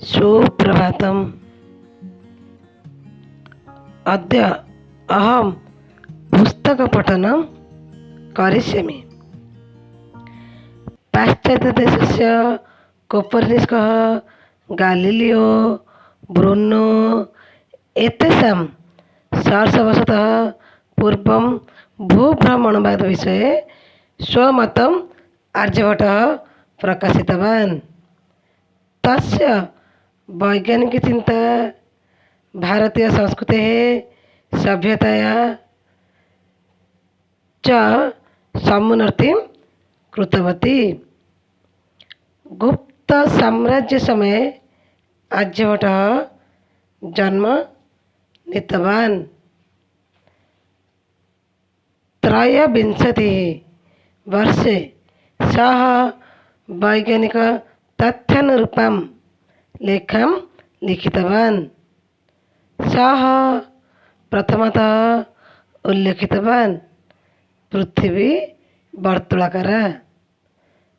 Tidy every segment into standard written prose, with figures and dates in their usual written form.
सुप्रभातम्। अद्य अहं पुस्तकपठनं करिष्यामि। पाश्चात्यदेशस्य कोपर्निकसः, गालिलियो, ब्रूनो एतेषां सहर्षवशतः पूर्वं भूभ्रमणवादविषये स्वमतम् आर्यभट्टः प्रकाशितवान्। तस्य वैज्ञानिकचिन्ता भारतीयसंस्कृतेः सभ्यतायाः च समुन्नतिं कृतवती। गुप्तसाम्राज्यसमये आर्यभट्टः जन्म नीतवान्। त्रयोविंशतिः वर्षे सः वैज्ञानिकतथ्यानुरूपं लेखं लिखितवान्। सः प्रथमतः उल्लेखितवान् पृथिवी वर्तुलाकारा,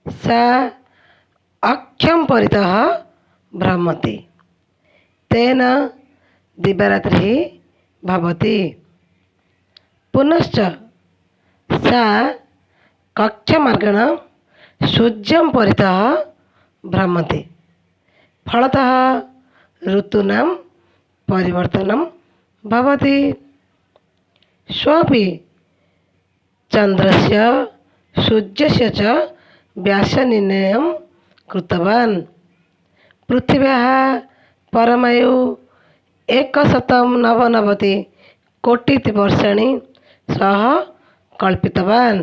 सा अक्षं परितः भ्रमति, तेन दिवारात्रिः भवति। पुनश्च सा कक्षमार्गेण सूर्यं परितः भ्रमति, फलतः ऋतूनां परिवर्तनं भवति। स्वपि चन्द्रस्य सूर्यस्य च व्यासनिर्णयं कृतवान्। पृथिव्याः परमायु 199 सः कल्पितवान्।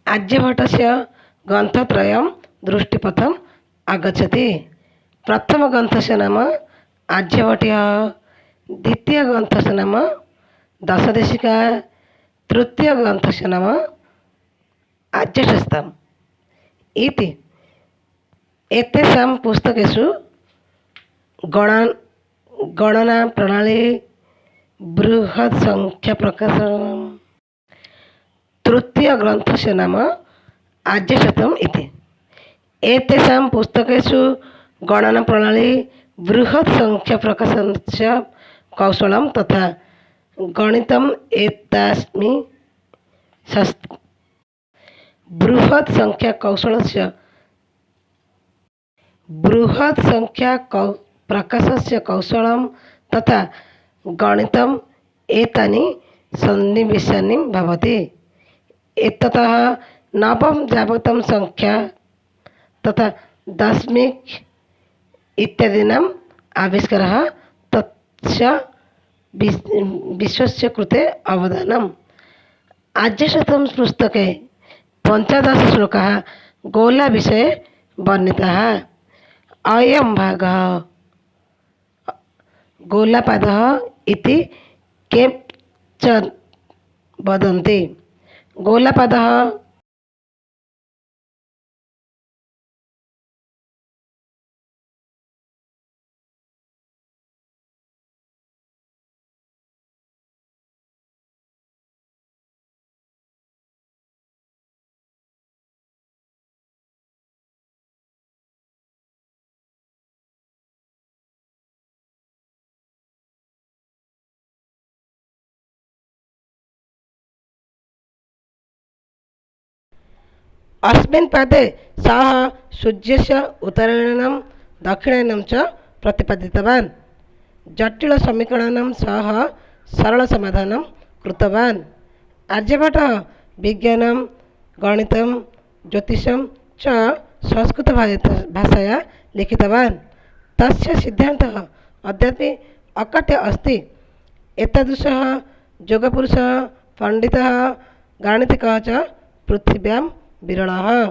आर्यभट्टस्य ग्रन्थत्रयं दृष्टिपथम् आगच्छति। प्रथमग्रन्थस्य नाम आर्यभट्टः, द्वितीयग्रन्थस्य नाम दशदेशिका, तृतीयग्रन्थस्य नाम आर्यशास्त्रम् इति। एतेषां पुस्तकेषु गणनाप्रणाली, बृहत्संख्याप्रकाशनम्, तृतीयग्रन्थस्य नाम आर्यशास्त्रम् इति। एतेषां पुस्तकेषु गणनाप्रणाली, बृहत्संख्याप्रकाशनस्य कौशलं तथा गणितम् एतास्मि बृहत्संख्याप्रकाशस्य कौशलं तथा गणितम् एतानि सन्निवेशानि भवति। एततः नवम जागतिक संख्या तथा दशमिक इत्यादीनाम् आविष्कारः तस्य विश्वस्य कृते अवदानम्। आर्यशास्त्रं पुस्तके 15 श्लोकाः गोलाविषये वर्णिताः। अयं भागः गोलापादः इति केचन वदन्ति। गोलापादः अस्मिन् पादे सः सूर्यस्य उत्तरायणं दक्षिणायनं च प्रतिपादितवान्। जटिलसमीकरणानां सः सरलसमाधानं कृतवान्। आर्यभट्टः विज्ञानं, गणितं, ज्योतिषं च संस्कृतभाषया लिखितवान्। तस्य सिद्धान्तः अद्यापि अकट्य अस्ति। एतादृशः योगपुरुषः, पण्डितः, गाणितिकः च पृथिव्यां विरलः।